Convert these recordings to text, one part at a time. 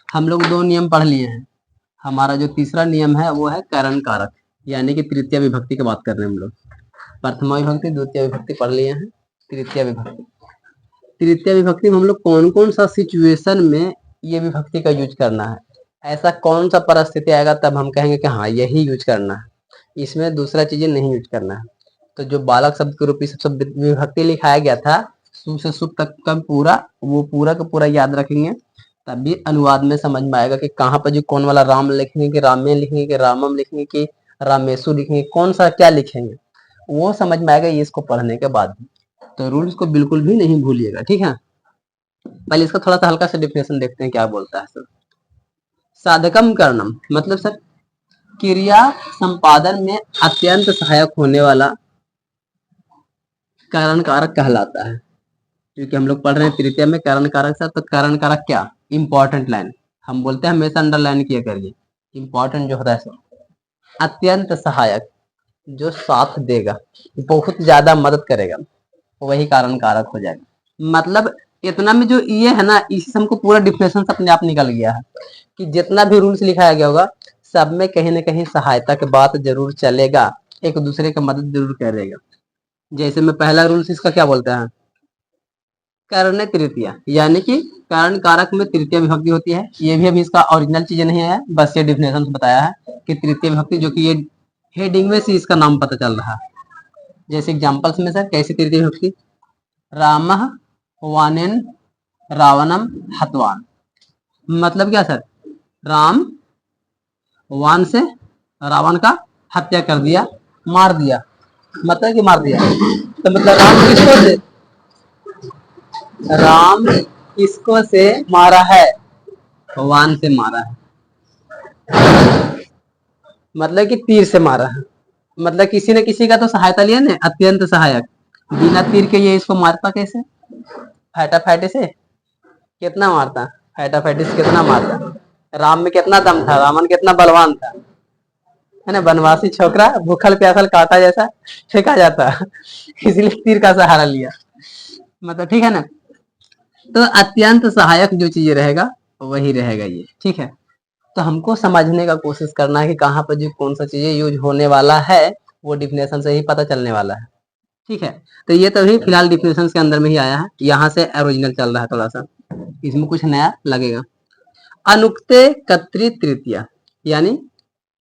हम लोग दो नियम पढ़ लिए हैं। हमारा जो तीसरा नियम है वो है करण कारक, यानी कि तृतीय विभक्ति की बात कर रहे हैं हम लोग। प्रथमा विभक्ति, द्वितीय विभक्ति पढ़ लिए हैं, तृतीय विभक्ति। तृतीय विभक्ति में हम लोग कौन कौन सा सिचुएशन में ये विभक्ति का यूज करना है, ऐसा कौन सा परिस्थिति आएगा तब हम कहेंगे कि हाँ यही यूज करना है, इसमें दूसरा चीजें नहीं यूज करना है। तो जो बालक शब्द के रूप में सब विभक्ति लिखाया गया था सु से सुप तक का पूरा, वो पूरा का पूरा याद रखेंगे, तभी अनुवाद में समझ में आएगा कि कहाँ पर जो कौन वाला राम लिखेंगे कि रामेन लिखेंगे कि रामम लिखेंगे कि रामेशु लिखेंगे, कौन सा क्या लिखेंगे वो समझ में आएगा ये इसको पढ़ने के बाद। तो रूल्स को बिल्कुल भी नहीं भूलिएगा, ठीक है। पहले इसका थोड़ा सा हल्का सा डिफिनेशन देखते हैं क्या बोलता है सर। साधकम करणम मतलब सर क्रिया संपादन में अत्यंत सहायक होने वाला कारण कारक कहलाता है। क्योंकि हम लोग पढ़ रहे हैं तृतीय में कारण कारक सर, तो कारण कारक क्या, इंपॉर्टेंट लाइन हम बोलते हैं, हमेशा अंडरलाइन किया करिए। इंपॉर्टेंट जो होता है सर, अत्यंत सहायक, जो साथ देगा, बहुत ज्यादा मदद करेगा, वही कारण कारक हो जाएगा। मतलब इतना में जो ये है ना, इसी से हमको पूरा डिफिनेशन अपने आप निकल गया है कि जितना भी रूल्स लिखाया गया होगा सब में कहीं ना कहीं सहायता के बात जरूर चलेगा, एक दूसरे की मदद जरूर करेगा। जैसे में पहला रूल्स इसका क्या बोलता है, कारण तृतीया, यानी कि कारण कारक में तृतीय विभक्ति होती है। ये भी अभी इसका ओरिजिनल चीज नहीं है, बस ये डिफिनेशन बताया है कि तृतीय विभक्ति, जो कि ये हेडिंग में से इसका नाम पता चल रहा है। जैसे एग्जांपल्स में सर कैसी तृतीय विभक्ति, रामः वानेन रावणम हतवान, मतलब क्या सर, राम वान से रावण का हत्या कर दिया, मार दिया, मतलब कि मार दिया, तो मतलब राम किसको से, राम किसको से मारा है, वान से मारा है, मतलब कि तीर से मारा है, मतलब किसी ने किसी का तो सहायता लिया ना, अत्यंत सहायक। बिना तीर के ये इसको मारता कैसे, फैटा फैटे से कितना मारता, फैटा फैटे से कितना मारता। राम में कितना दम था, रावण कितना बलवान था, है ना, बनवासी छोकरा भूखल प्यासल कांटा जैसा फेंका जाता, इसलिए तीर का सहारा लिया, मतलब ठीक है ना। तो अत्यंत सहायक जो चीज रहेगा वही रहेगा ये, ठीक है। तो हमको समझने का कोशिश करना है कि कहाँ पर जो कौन सा चीजें यूज होने वाला है, वो डिफिनेशन से ही पता चलने वाला है, ठीक है। तो ये तो भी फिलहाल डिफिनेशन के अंदर में ही आया है, यहाँ से ओरिजिनल चल रहा है थोड़ा सा, इसमें कुछ नया लगेगा। अनुक्ते कर्तृ तृतीया, यानी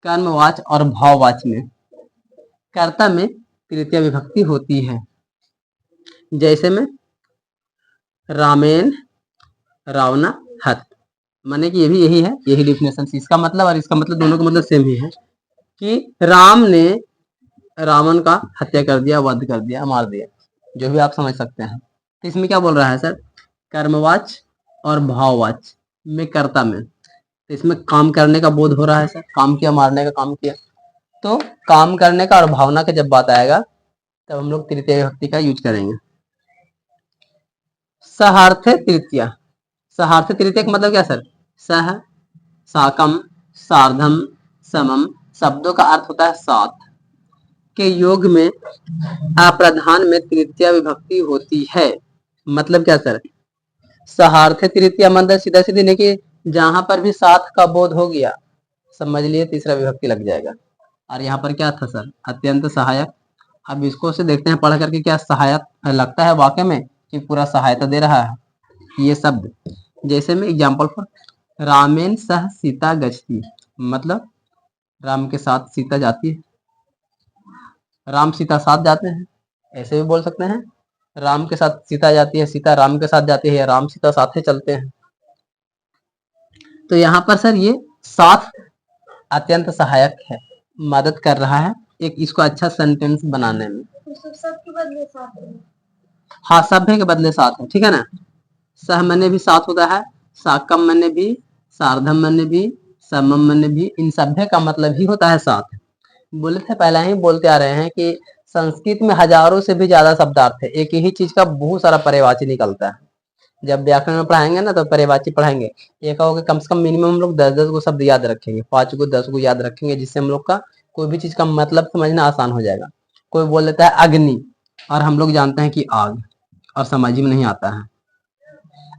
कर्मवाच और भाववाच में कर्ता में तृतीय विभक्ति होती है। जैसे में रामेन रावणा हत, माने कि ये भी यही है, यही डिफिनेशन इसका मतलब और इसका मतलब दोनों का मतलब सेम ही है कि राम ने रावण का हत्या कर दिया, वध कर दिया, मार दिया, जो भी आप समझ सकते हैं। तो इसमें क्या बोल रहा है सर, कर्मवाच और भाववाच में कर्ता में, तो इसमें काम करने का बोध हो रहा है सर, काम किया, मारने का काम किया, तो काम करने का और भावना का जब बात आएगा तब हम लोग तृतीय विभक्ति का यूज करेंगे। सहार्थ तृतीया, सहार्थ तृतीय का मतलब क्या सर, सह, साकम, सार्धम, समम शब्दों का अर्थ होता है साथ के योग में अप्रधान में तृतीय विभक्ति होती है। मतलब क्या सर, सहार्थ तृतीया मतलब सीधा सीधी नहीं कि जहां पर भी साथ का बोध हो गया समझ लिए तीसरा विभक्ति लग जाएगा। और यहाँ पर क्या था सर, अत्यंत सहायक। अब इसको से देखते हैं पढ़ करके क्या सहायक लगता है वाकई में कि पूरा सहायता दे रहा है ये शब्द। जैसे में एग्जाम्पल फॉर रामेन सह सीता गच्छति, मतलब राम के साथ सीता जाती है, राम सीता साथ जाते हैं, ऐसे भी बोल सकते हैं राम के साथ सीता जाती है, सीता राम के साथ जाती है, राम सीता साथ ही चलते हैं। तो यहाँ पर सर ये साथ अत्यंत सहायक है, मदद कर रहा है एक इसको अच्छा सेंटेंस बनाने में। सब के बदले साथ है, हाँ सभ्य के बदले साथ है, ठीक है ना। सह मने भी साथ होता है, साकम मने भी, सार्धम मने भी, समम मने भी, इन सभ्य का मतलब ही होता है साथ। बोले थे पहले ही बोलते आ रहे हैं कि संस्कृत में हजारों से भी ज्यादा शब्दार्थ है, एक ही चीज का बहुत सारा पर्यायवाची निकलता है। जब व्याकरण में पढ़ाएंगे ना तो पर्यायवाची पढ़ाएंगे, ये कहोगे कम से कम मिनिमम हम लोग 10-10 को शब्द याद रखेंगे, 5 को 10 को याद रखेंगे, जिससे हम लोग का कोई भी चीज का मतलब समझना आसान हो जाएगा। कोई बोल देता है अग्नि और हम लोग जानते हैं कि आग, और समझ में नहीं आता है।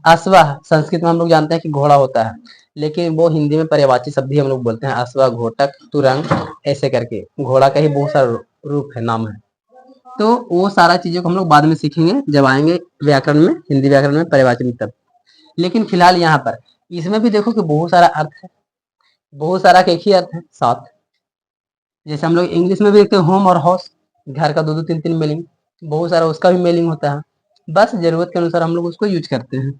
अश्व संस्कृत में हम लोग जानते हैं कि घोड़ा होता है, लेकिन वो हिंदी में पर्यायवाची शब्द ही हम लोग बोलते हैं, अश्व, घोटक, तुरंग, ऐसे करके। घोड़ा का ही बहुत सारा रूप है, नाम है। तो वो सारा चीजों को हम लोग बाद में सीखेंगे जब आएंगे व्याकरण में, हिंदी व्याकरण में पर्यायवाची में तब। लेकिन फिलहाल यहाँ पर इसमें भी देखो कि बहुत सारा अर्थ है, बहुत सारा एक ही अर्थ है साथ। जैसे हम लोग इंग्लिश में भी देखते हैं होम और हाउस, घर का दो दो तीन तीन मीनिंग, बहुत सारा उसका भी मीनिंग होता है, बस जरूरत के अनुसार हम लोग उसको यूज करते हैं।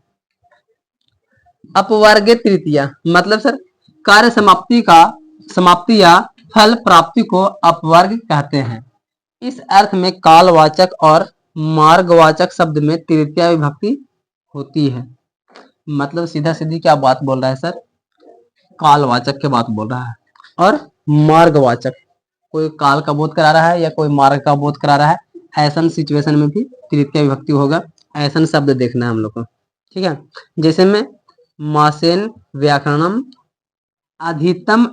अपवर्ग तृतीया मतलब सर कार्य समाप्ति का, समाप्ति या फल प्राप्ति को अपवर्ग कहते हैं। इस अर्थ में कालवाचक और मार्गवाचक शब्द में तृतीया विभक्ति होती है। मतलब सीधा सीधी क्या बात बोल रहा है सर, कालवाचक की बात बोल रहा है। और मार्गवाचक, कोई काल का बोध करा रहा है या कोई मार्ग का बोध करा रहा है, ऐसा सिचुएशन में भी तृतीया विभक्ति होगा। ऐसा शब्द देखना है हम लोग को, ठीक है। जैसे में मासेन व्याकरणम अधितम,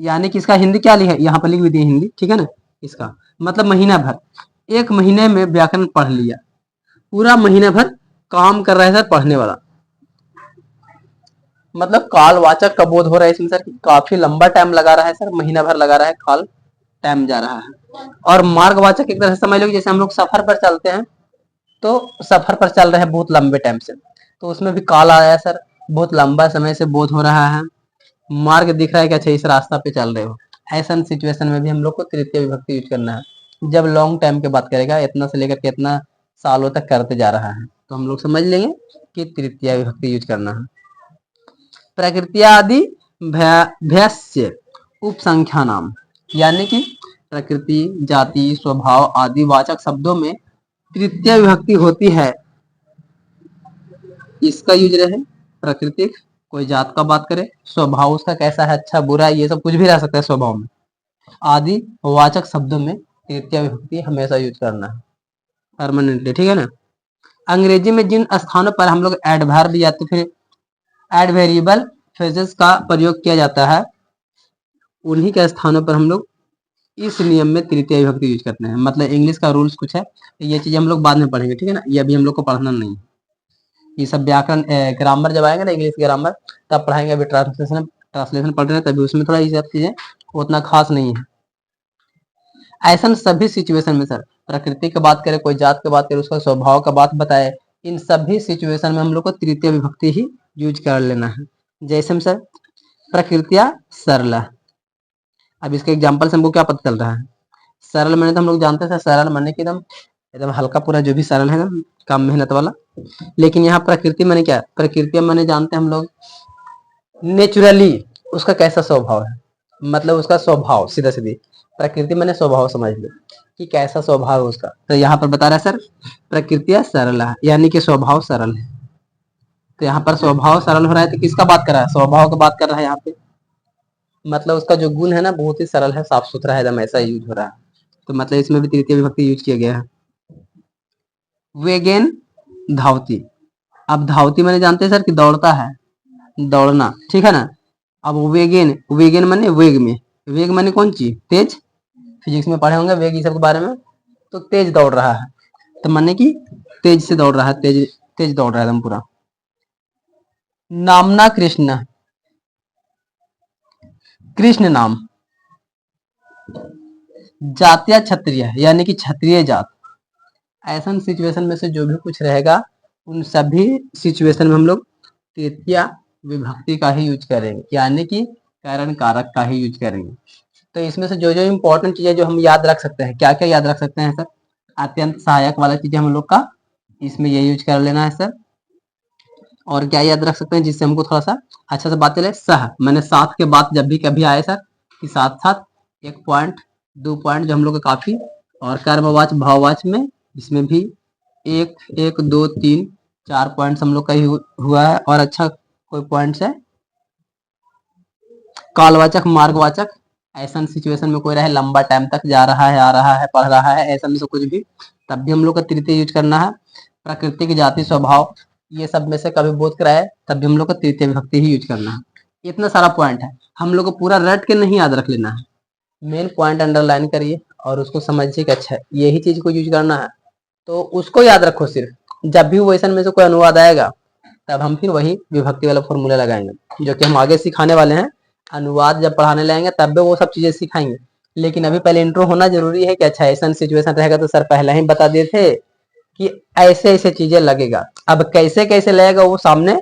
यानी कि इसका हिंदी क्या लिखा है, यहाँ पर लिख भी दी हिंदी, ठीक है ना। इसका मतलब महीना भर, एक महीने में व्याकरण पढ़ लिया, पूरा महीना भर काम कर रहा है सर पढ़ने वाला। मतलब कालवाचक का बोध हो रहा है इसमें सर, काफी लंबा टाइम लगा रहा है सर, महीना भर लगा रहा है, काल टाइम जा रहा है। और मार्गवाचक एक तरह से समझ लो जैसे हम लोग सफर पर चलते हैं, तो सफर पर चल रहे हैं बहुत लंबे टाइम से, तो उसमें भी काल आया है सर, बहुत लंबा समय से बोध हो रहा है, मार्ग दिख रहा है कि अच्छा इस रास्ता पे चल रहे हो। ऐसा सिचुएशन में भी हम लोग को तृतीय विभक्ति यूज करना है। जब लॉन्ग टाइम की बात करेगा, इतना से लेकर के इतना सालों तक करते जा रहा है, तो हम लोग समझ लेंगे कि तृतीय विभक्ति यूज करना है। प्रकृत्यादि भ्यस्य उपसंख्या नाम, यानी कि प्रकृति, जाति, स्वभाव आदि वाचक शब्दों में तृतीय विभक्ति होती है। इसका यूज रहे प्राकृतिक, कोई जात का बात करे, स्वभाव उसका कैसा है, अच्छा बुरा, ये सब कुछ भी रह सकता है स्वभाव में। आदि वाचक शब्दों में तृतीय विभक्ति हमेशा यूज करना है परमानेंटली, ठीक है ना। अंग्रेजी में जिन स्थानों पर हम लोग एडवर्ब या तो फिर एडवेरिएबल फ्रेजेस का प्रयोग किया जाता है, उन्हीं के स्थानों पर हम लोग इस नियम में तृतीय विभक्ति यूज करते हैं। मतलब इंग्लिश का रूल्स कुछ है, ये चीजें हम लोग बाद में पढ़ेंगे, ठीक है ना। ये अभी हम लोग को पढ़ना नहीं है, ये सब व्याकरण ग्रामर जब आएगा ना, इंग्लिश ग्रामर, तब पढ़ाएंगे। अभी ट्रांसलेशन ट्रांसलेशन पढ़ रहे हैं तभी उसमें थोड़ा ये सब चीजें उतना खास नहीं है। ऐसा सभी सिचुएशन में सर, प्रकृति की बात करें, कोई जात की बात करें, उसका स्वभाव का बात बताए, इन सभी सिचुएशन में हम लोग को तृतीय विभक्ति ही यूज कर लेना है। जैसे हम सर प्रकृतिया सरल, अब इसके एग्जाम्पल से हमको क्या पता चल रहा है, सरल मैंने तो हम लोग जानते हैं, सरल माने कि एकदम एकदम हल्का पूरा, जो भी सरल है ना, कम मेहनत वाला। लेकिन यहाँ प्रकृति माने क्या, प्रकृति माने जानते हैं हम लोग नेचुरली उसका कैसा स्वभाव है, मतलब उसका स्वभाव सीधा सीधी, प्रकृति माने स्वभाव समझ लो कि कैसा स्वभाव है उसका। तो यहाँ पर बता रहा है सर प्रकृतिया सरल है, यानी कि स्वभाव सरल है। तो यहाँ पर स्वभाव सरल हो रहा है, तो किसका बात कर रहा है, स्वभाव का बात कर रहा है यहाँ पे। मतलब उसका जो गुण है ना बहुत ही सरल है, साफ सुथरा है, एकदम ऐसा यूज हो रहा है। तो मतलब इसमें भी तृतीय विभक्ति यूज किया गया है। वेगेन धावती, अब धावती मैंने जानते हैं सर कि दौड़ता है, दौड़ना, ठीक है ना। अब वेगेन, वेगेन माने वेग में, वेग माने कौन चीज, तेज, फिजिक्स में पढ़े होंगे वेग ये सब के बारे में। तो तेज दौड़ रहा है, तो माने कि तेज से दौड़ रहा है, तेज तेज दौड़ रहा है एकदम पूरा। नामना कृष्ण, कृष्ण नाम। जातिया क्षत्रिय, यानी कि क्षत्रिय जात। ऐसा सिचुएशन में से जो भी कुछ रहेगा, उन सभी सिचुएशन में हम लोग तृतीय विभक्ति का ही यूज करेंगे, यानी कि कारण कारक का ही यूज करेंगे। तो इसमें से जो जो इंपॉर्टेंट चीजें जो हम याद रख सकते हैं, क्या क्या याद रख सकते हैं सर, अत्यंत सहायक वाला चीजें हम लोग का इसमें ये यूज कर लेना है सर। और क्या याद रख सकते हैं जिससे हमको थोड़ा सा अच्छा से बात चले, सह मैंने साथ के बात जब भी कभी आए सर कि साथ साथ, एक पॉइंट दो पॉइंट जो हम लोग का काफी, और कर्मवाच भाववाच में इसमें भी एक एक दो तीन चार पॉइंट्स हम लोग का ही हुआ है। और अच्छा कोई पॉइंट्स है कालवाचक मार्गवाचक, ऐसा सिचुएशन में कोई रहे लंबा टाइम तक जा रहा है, आ रहा है, पढ़ रहा है, ऐसा में से कुछ भी, तब भी हम लोग का तृतीय यूज करना है। प्रकृति की जाति स्वभाव ये सब में से कभी बोध कराए तब भी हम लोग को तृतीय विभक्ति ही यूज करना है। इतना सारा पॉइंट है, हम लोग को पूरा रट के नहीं याद रख लेना है, मेन पॉइंट अंडरलाइन करिए और उसको समझिए कि अच्छा यही चीज को यूज करना है, तो उसको याद रखो। सिर्फ जब भी वो में से कोई अनुवाद आएगा तब हम फिर वही विभक्ति वाला फॉर्मूला लगाएंगे जो कि हम आगे सिखाने वाले हैं। अनुवाद जब पढ़ाने लगेंगे तब भी वो सब चीजें सिखाएंगे, लेकिन अभी पहले इंट्रो होना जरूरी है कि अच्छा ऐसा सिचुएशन रहेगा तो सर पहले ही बता दिए थे कि ऐसे ऐसे चीजें लगेगा। अब कैसे कैसे लगेगा वो सामने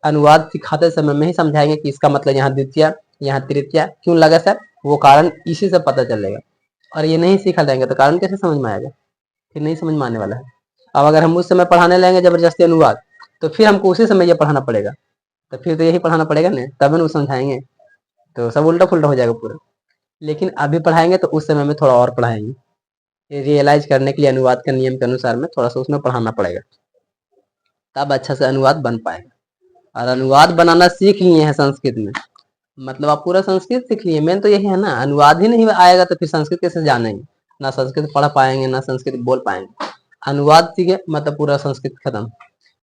अनुवाद सिखाते समय में ही समझाएंगे कि इसका मतलब यहाँ द्वितीय यहाँ तृतीय क्यों लगा सर, वो कारण इसी से पता चलेगा। और ये नहीं सीखा जाएंगे तो कारण कैसे समझ में आएगा, फिर नहीं समझ में आने वाला है। अब अगर हम उस समय पढ़ाने लगेंगे जबरदस्ती अनुवाद तो फिर हमको उसी समय ये पढ़ाना पड़ेगा, तो फिर तो यही पढ़ाना पड़ेगा ना, तब हम समझाएंगे, तो सब उल्टा पुल्टा हो जाएगा पूरा। लेकिन अभी पढ़ाएंगे तो उस समय में थोड़ा और पढ़ाएंगे, रियलाइज करने के लिए अनुवाद के नियम के अनुसार में थोड़ा सा उसमें पढ़ाना पड़ेगा, तब अच्छा से अनुवाद बन पाएगा। और अनुवाद बनाना सीख लिए हैं संस्कृत में, मतलब आप पूरा संस्कृत सीख लिए, मेन तो यही है ना। अनुवाद ही नहीं आएगा तो फिर संस्कृत कैसे जानेंगे, ना संस्कृत पढ़ पाएंगे ना संस्कृत बोल पाएंगे। अनुवाद सीखे मतलब पूरा संस्कृत खत्म।